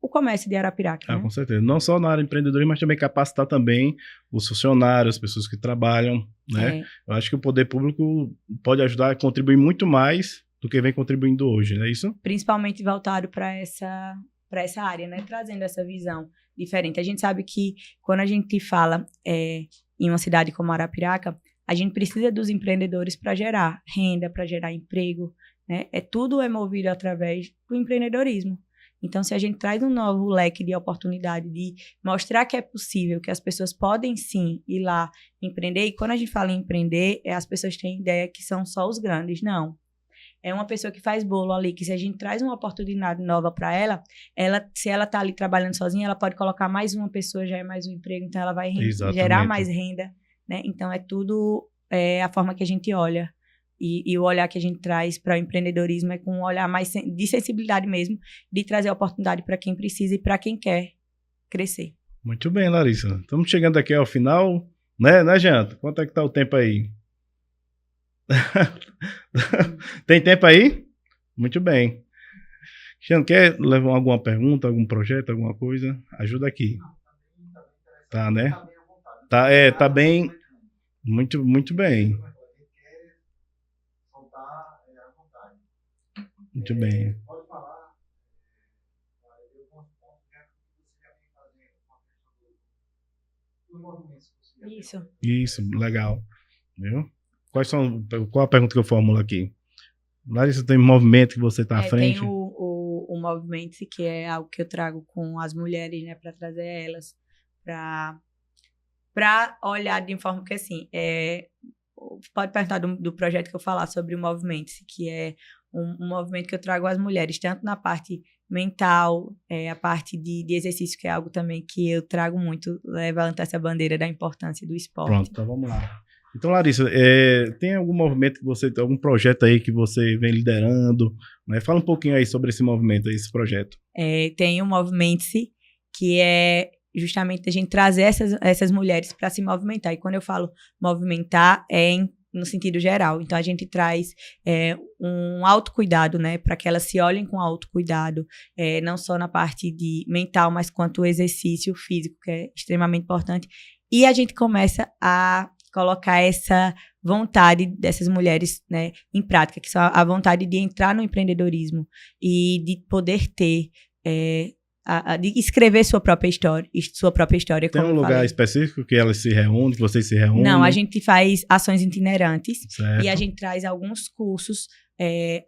B: o comércio de Arapiraca. Né?
A: Com certeza. Não só na área empreendedorismo, mas também capacitar também os funcionários, as pessoas que trabalham, né? Eu acho que o poder público pode ajudar a contribuir muito mais do que vem contribuindo hoje, não é isso?
B: Principalmente voltado para essa área, né? Trazendo essa visão diferente. A gente sabe que quando a gente fala em uma cidade como Arapiraca, a gente precisa dos empreendedores para gerar renda, para gerar emprego, né? Tudo é movido através do empreendedorismo. Então, se a gente traz um novo leque de oportunidade de mostrar que é possível, que as pessoas podem sim ir lá empreender, e quando a gente fala em empreender, as pessoas têm ideia que são só os grandes. Não. É uma pessoa que faz bolo ali, que se a gente traz uma oportunidade nova para ela, se ela está ali trabalhando sozinha, ela pode colocar mais uma pessoa, já é mais um emprego, então ela vai gerar mais renda, né? Então, é tudo a forma que a gente olha. E o olhar que a gente traz para o empreendedorismo é com um olhar mais de sensibilidade mesmo, de trazer oportunidade para quem precisa e para quem quer crescer.
A: Muito bem, Larissa. Estamos chegando aqui ao final, né, Janta? Quanto é que está o tempo aí? Tem tempo aí? Muito bem. Cristiano, quer levar alguma pergunta, algum projeto, alguma coisa? Ajuda aqui. Tá, né? Tá bem. Muito, muito bem. Muito bem.
C: Pode falar.
A: Isso, legal. Viu? Qual a pergunta que eu formulo aqui? Larissa, tem movimento que você está à frente?
B: Tem o movimento, que é algo que eu trago com as mulheres, né, para trazer elas para olhar de forma que, assim, pode perguntar do projeto que eu falar sobre o movimento, que é um movimento que eu trago às mulheres, tanto na parte mental, a parte de exercício, que é algo também que eu trago muito, levanta essa bandeira da importância do esporte.
A: Pronto, então vamos lá. Então, Larissa, tem algum movimento algum projeto aí que você vem liderando, né? Fala um pouquinho aí sobre esse movimento, esse projeto.
B: Tem o Movimento-se, que é justamente a gente trazer essas mulheres para se movimentar. E quando eu falo movimentar, no sentido geral. Então, a gente traz um autocuidado, né, para que elas se olhem com autocuidado, não só na parte de mental, mas quanto o exercício físico, que é extremamente importante. E a gente começa a colocar essa vontade dessas mulheres, né, em prática, que são a vontade de entrar no empreendedorismo e de poder ter de escrever sua própria história.
A: Tem um lugar específico que elas se reúnem, que vocês se reúnem?
B: Não, a gente faz ações itinerantes,
A: certo.
B: E a gente traz alguns cursos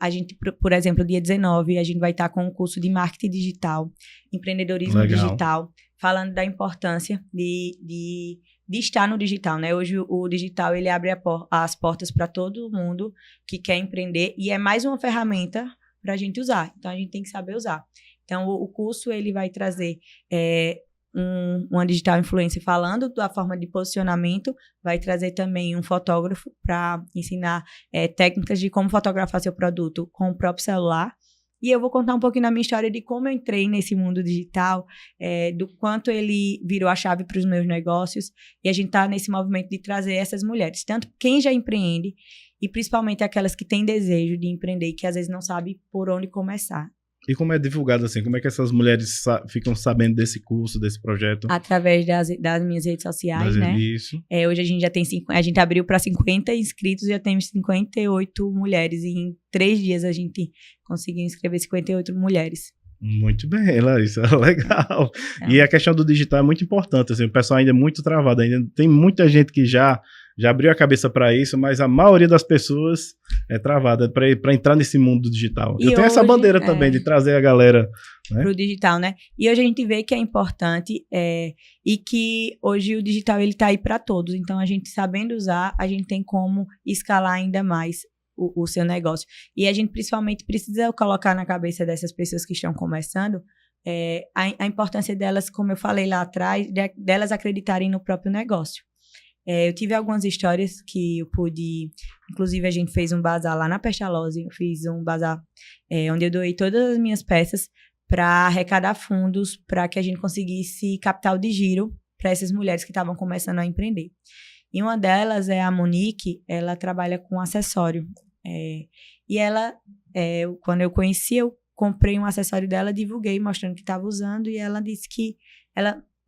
B: A gente, por exemplo, dia 19, a gente vai estar com um curso de marketing digital, empreendedorismo digital, falando da importância de estar no digital, né? Hoje o digital, ele abre as portas para todo mundo que quer empreender e é mais uma ferramenta para a gente usar. Então, a gente tem que saber usar. Então, o curso, ele vai trazer uma digital influencer falando da forma de posicionamento, vai trazer também um fotógrafo para ensinar técnicas de como fotografar seu produto com o próprio celular. E eu vou contar um pouquinho da minha história de como eu entrei nesse mundo digital, do quanto ele virou a chave para os meus negócios. E a gente está nesse movimento de trazer essas mulheres, tanto quem já empreende e principalmente aquelas que têm desejo de empreender e que às vezes não sabem por onde começar.
A: E como é divulgado assim? Como é que essas mulheres ficam sabendo desse curso, desse projeto?
B: Através das minhas redes sociais, né?
A: Isso.
B: Hoje a gente já tem a gente abriu para 50 inscritos, já temos 58 mulheres. E em 3 dias a gente conseguiu inscrever 58 mulheres.
A: Muito bem, Larissa, legal. E a questão do digital é muito importante, assim, o pessoal ainda é muito travado, ainda tem muita gente que já abriu a cabeça para isso, mas a maioria das pessoas é travada para entrar nesse mundo digital. Eu tenho essa bandeira também de trazer a galera, né, para o
B: digital, né? E hoje a gente vê que é importante e que hoje o digital ele está aí para todos. Então, a gente sabendo usar, a gente tem como escalar ainda mais o seu negócio. E a gente principalmente precisa colocar na cabeça dessas pessoas que estão começando a importância delas, como eu falei lá atrás, delas acreditarem no próprio negócio. Eu tive algumas histórias que eu pude... Inclusive, a gente fez um bazar lá na Pestalozzi. Eu fiz um bazar onde eu doei todas as minhas peças para arrecadar fundos para que a gente conseguisse capital de giro para essas mulheres que estavam começando a empreender. E uma delas é a Monique, ela trabalha com acessório. E ela, quando eu conheci, eu comprei um acessório dela, divulguei, mostrando que estava usando, e ela disse que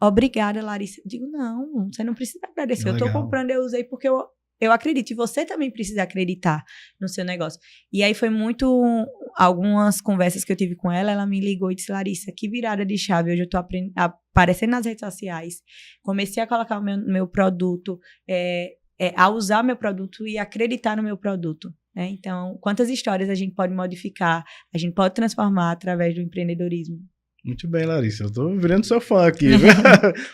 B: obrigada, Larissa. Eu digo, não, você não precisa agradecer. Eu estou comprando, eu usei porque eu acredito. E você também precisa acreditar no seu negócio. E aí foi algumas conversas que eu tive com ela, ela me ligou e disse, Larissa, que virada de chave. Hoje eu estou aparecendo nas redes sociais. Comecei a colocar o meu produto, a usar meu produto e acreditar no meu produto. Né? Então, quantas histórias a gente pode modificar, a gente pode transformar através do empreendedorismo.
A: Muito bem, Larissa. Eu tô virando seu fã aqui.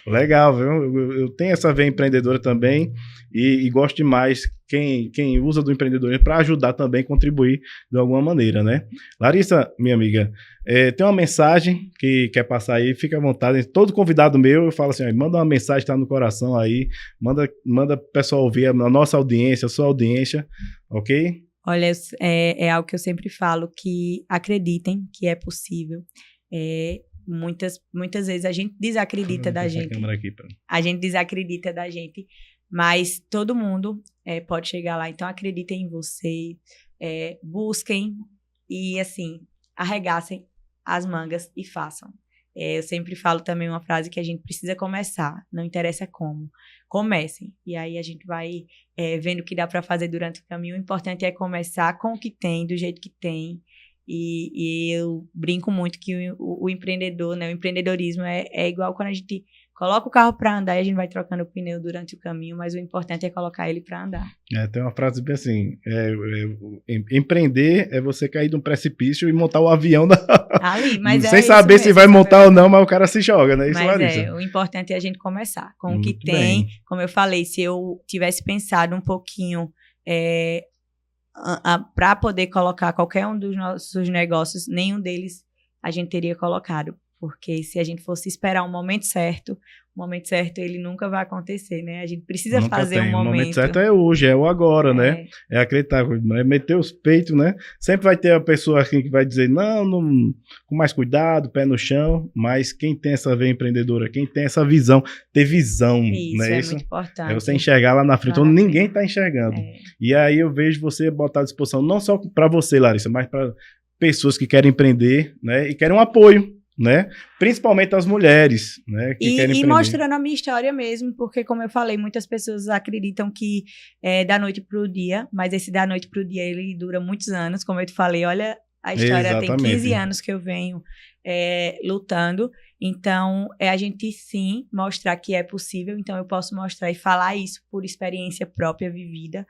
A: Legal, viu? Eu tenho essa veia empreendedora também e gosto demais quem usa do empreendedorismo para ajudar também, contribuir de alguma maneira, né? Larissa, minha amiga, tem uma mensagem que quer passar aí, fica à vontade. Todo convidado meu, eu falo assim, manda uma mensagem que tá no coração aí, manda o pessoal ouvir, a nossa audiência, a sua audiência, ok?
B: Olha, é algo que eu sempre falo, que acreditem que é possível. Muitas vezes a gente desacredita da gente. A gente desacredita da gente, mas todo mundo pode chegar lá. Então, acreditem em você, busquem e, assim, arregassem as mangas e façam. Eu sempre falo também uma frase que a gente precisa começar, não interessa como. Comecem. E aí a gente vai vendo o que dá para fazer durante o caminho. O importante é começar com o que tem, do jeito que tem. E eu brinco muito que o empreendedor, né, o empreendedorismo é igual quando a gente coloca o carro para andar e a gente vai trocando o pneu durante o caminho, mas o importante é colocar ele para andar.
A: Tem uma frase bem assim, empreender é você cair de um precipício e montar o avião
B: ali, mas
A: sem saber se vai montar ou não, mas o cara se joga, né? Isso,
B: mas
A: Larissa.
B: O importante é a gente começar com o que
A: Muito
B: tem.
A: bem.
B: Como eu falei, se eu tivesse pensado um pouquinho para poder colocar qualquer um dos nossos negócios, nenhum deles a gente teria colocado. Porque se a gente fosse esperar o momento certo ele nunca vai acontecer, né? A gente precisa fazer um momento.
A: O momento certo é hoje, é o agora, né? É acreditar, é meter os peitos, né? Sempre vai ter a pessoa assim que vai dizer, não, com mais cuidado, pé no chão, mas quem tem essa veia empreendedora, quem tem essa visão, ter visão,
B: isso,
A: né?
B: Isso é muito importante.
A: É você enxergar lá na frente, onde ninguém está enxergando. E aí eu vejo você botar à disposição, não só para você, Larissa, mas para pessoas que querem empreender, né? E querem um apoio, né? Principalmente as mulheres, né? Que querem empreender.
B: E mostrando a minha história mesmo, porque como eu falei, muitas pessoas acreditam que é da noite pro dia, mas esse da noite pro dia, ele dura muitos anos, como eu te falei, olha, a história tem 15 anos que eu venho lutando. Então, a gente sim mostrar que é possível. Então, eu posso mostrar e falar isso por experiência própria vivida,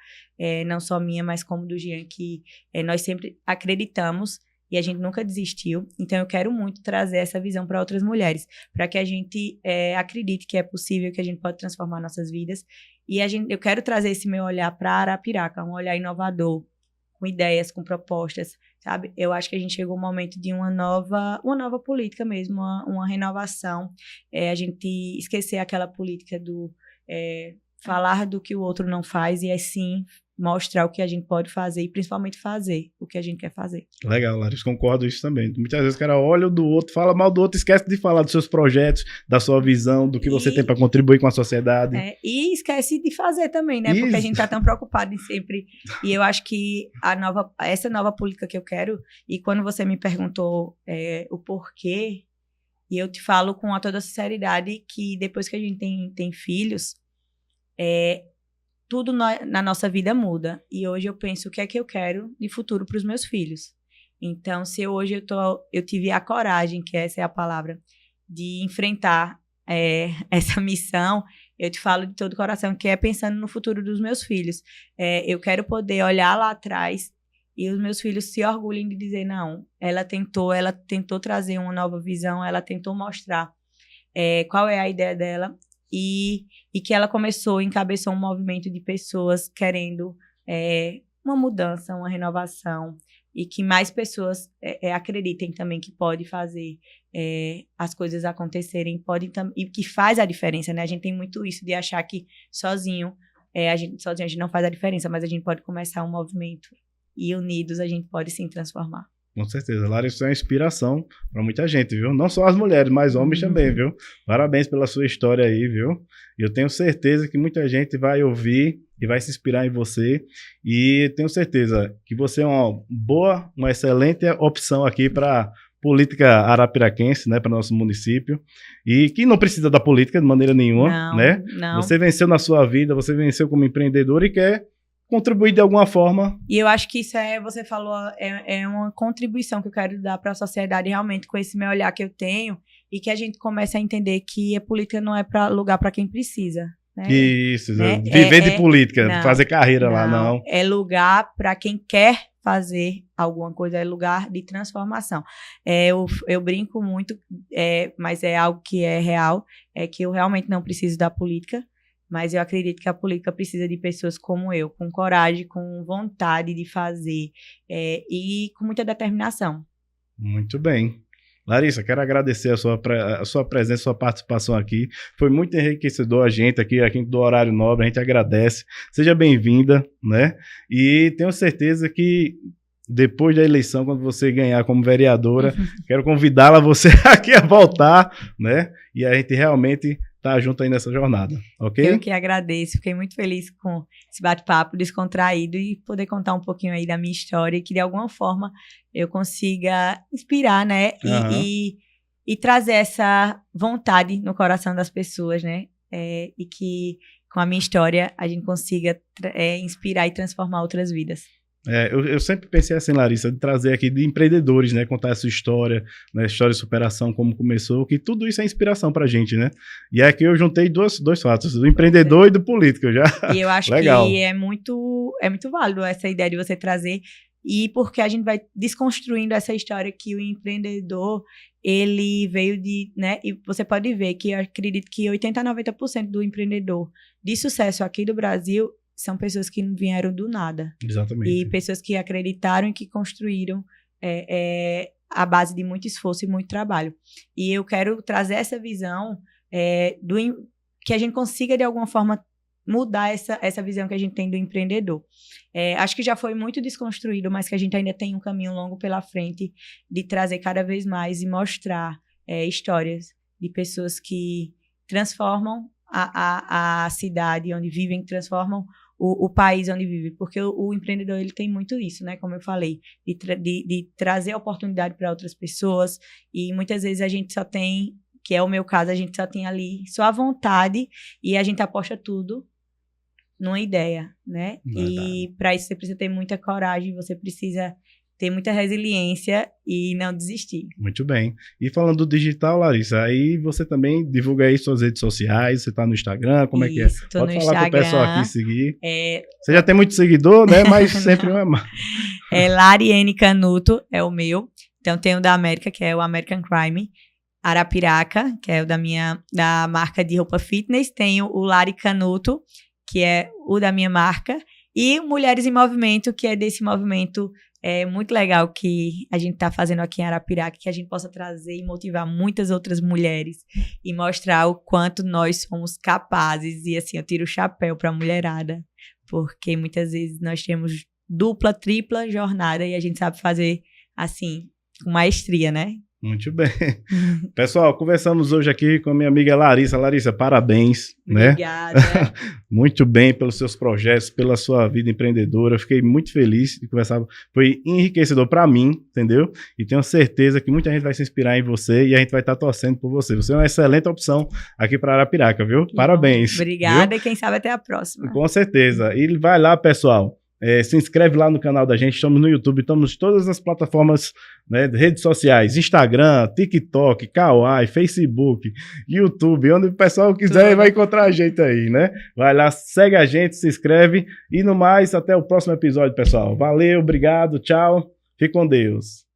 B: não só minha, mas como do Jean, que nós sempre acreditamos e a gente nunca desistiu. Então, eu quero muito trazer essa visão para outras mulheres, para que a gente acredite que é possível, que a gente pode transformar nossas vidas. E eu quero trazer esse meu olhar para Arapiraca, um olhar inovador, com ideias, com propostas, sabe? Eu acho que a gente chegou ao momento de uma nova política mesmo, uma renovação. A gente esquecer aquela política do falar do que o outro não faz e sim mostrar o que a gente pode fazer e principalmente fazer o que a gente quer fazer.
A: Legal, Larissa, concordo com isso também. Muitas vezes o cara olha o do outro, fala mal do outro, esquece de falar dos seus projetos, da sua visão, do que você tem para contribuir com a sociedade.
B: E esquece de fazer também, né? Isso. Porque a gente tá tão preocupado em sempre... E eu acho que essa nova política que eu quero, e quando você me perguntou o porquê, e eu te falo com toda sinceridade que depois que a gente tem filhos, tudo na nossa vida muda. E hoje eu penso o que é que eu quero de futuro para os meus filhos. Então, se hoje eu tive a coragem, que essa é a palavra, de enfrentar essa missão, eu te falo de todo o coração, que é pensando no futuro dos meus filhos. Eu quero poder olhar lá atrás e os meus filhos se orgulhem de dizer, não, ela tentou trazer uma nova visão, ela tentou mostrar qual é a ideia dela, e que ela encabeçou um movimento de pessoas querendo uma mudança, uma renovação, e que mais pessoas acreditem também que pode fazer as coisas acontecerem, e que faz a diferença, né? A gente tem muito isso de achar que sozinho a gente não faz a diferença, mas a gente pode começar um movimento e unidos a gente pode sim transformar.
A: Com certeza, Larissa é uma inspiração para muita gente, viu? Não só as mulheres, mas homens também, viu? Parabéns pela sua história aí, viu? Eu tenho certeza que muita gente vai ouvir e vai se inspirar em você, e tenho certeza que você é uma excelente opção aqui para política arapiraquense, né, para nosso município, e que não precisa da política de maneira nenhuma, né?
B: Não.
A: Você venceu na sua vida, você venceu como empreendedor e quer contribuir de alguma forma.
B: E eu acho que isso você falou, é uma contribuição que eu quero dar para a sociedade realmente com esse meu olhar que eu tenho, e que a gente comece a entender que a política não é lugar para quem precisa. Né?
A: Isso, né? Viver de política,
B: não,
A: fazer carreira lá, não.
B: É lugar para quem quer fazer alguma coisa, é lugar de transformação. Eu brinco muito, mas é algo que é real, é que eu realmente não preciso da política, mas eu acredito que a política precisa de pessoas como eu, com coragem, com vontade de fazer e com muita determinação.
A: Muito bem. Larissa, quero agradecer a sua presença, a sua participação aqui. Foi muito enriquecedor a gente aqui do Horário Nobre, a gente agradece. Seja bem-vinda, né? E tenho certeza que depois da eleição, quando você ganhar como vereadora, quero convidá-la você aqui a voltar, né? E a gente realmente tá junto aí nessa jornada, ok?
B: Eu que agradeço, fiquei muito feliz com esse bate-papo descontraído e poder contar um pouquinho aí da minha história e que de alguma forma eu consiga inspirar, né? E trazer essa vontade no coração das pessoas, né? E que com a minha história a gente consiga inspirar e transformar outras vidas.
A: Eu sempre pensei assim, Larissa, de trazer aqui de empreendedores, né, contar essa história, né, história de superação, como começou, que tudo isso é inspiração pra gente, né? E aqui eu juntei dois fatos, do empreendedor e do político já.
B: E eu acho
A: Legal.
B: Que é muito válido essa ideia de você trazer, e porque a gente vai desconstruindo essa história que o empreendedor, ele veio de, né, e você pode ver que eu acredito que 80% a 90% do empreendedor de sucesso aqui do Brasil são pessoas que vieram do nada.
A: Exatamente.
B: E pessoas que acreditaram e que construíram a base de muito esforço e muito trabalho. E eu quero trazer essa visão que a gente consiga, de alguma forma, mudar essa visão que a gente tem do empreendedor. Acho que já foi muito desconstruído, mas que a gente ainda tem um caminho longo pela frente de trazer cada vez mais e mostrar histórias de pessoas que transformam a cidade onde vivem, transformam o país onde vive, porque o empreendedor ele tem muito isso, né? Como eu falei, de trazer oportunidade para outras pessoas, e muitas vezes a gente só tem, que é o meu caso, a gente só tem ali só a vontade e a gente aposta tudo numa ideia, né? Verdade. E para isso você precisa ter muita coragem, você precisa ter muita resiliência e não desistir.
A: Muito bem. E falando do digital, Larissa, aí você também divulga aí suas redes sociais, você tá no Instagram, como é que é?
B: Tô
A: Pode
B: no
A: falar
B: Instagram,
A: pro pessoal aqui seguir. Você já tem muito seguidor, né? Mas sempre é mais.
B: Lariene Canuto é o meu. Então tem o da América, que é o American Crime. Arapiraca, que é o da marca de roupa fitness. Tenho o Lari Canuto, que é o da minha marca. E Mulheres em Movimento, que é desse movimento muito legal que a gente está fazendo aqui em Arapiraca, que a gente possa trazer e motivar muitas outras mulheres e mostrar o quanto nós somos capazes. E assim, eu tiro o chapéu para a mulherada, porque muitas vezes nós temos dupla, tripla jornada e a gente sabe fazer assim, com maestria, né?
A: Muito bem. Pessoal, conversamos hoje aqui com a minha amiga Larissa. Larissa, parabéns.
B: Obrigada.
A: Né? Muito bem pelos seus projetos, pela sua vida empreendedora. Fiquei muito feliz de conversar. Foi enriquecedor para mim, entendeu? E tenho certeza que muita gente vai se inspirar em você e a gente vai estar torcendo por você. Você é uma excelente opção aqui para Arapiraca, viu? Parabéns.
B: Obrigada,
A: viu?
B: E quem sabe até a próxima.
A: Com certeza. E vai lá, pessoal. Se inscreve lá no canal da gente, estamos no YouTube, estamos em todas as plataformas, né, redes sociais, Instagram, TikTok, Kawaii, Facebook, YouTube, onde o pessoal quiser vai encontrar a gente aí, né? Vai lá, segue a gente, se inscreve e no mais, até o próximo episódio, pessoal. Valeu, obrigado, tchau, fique com Deus.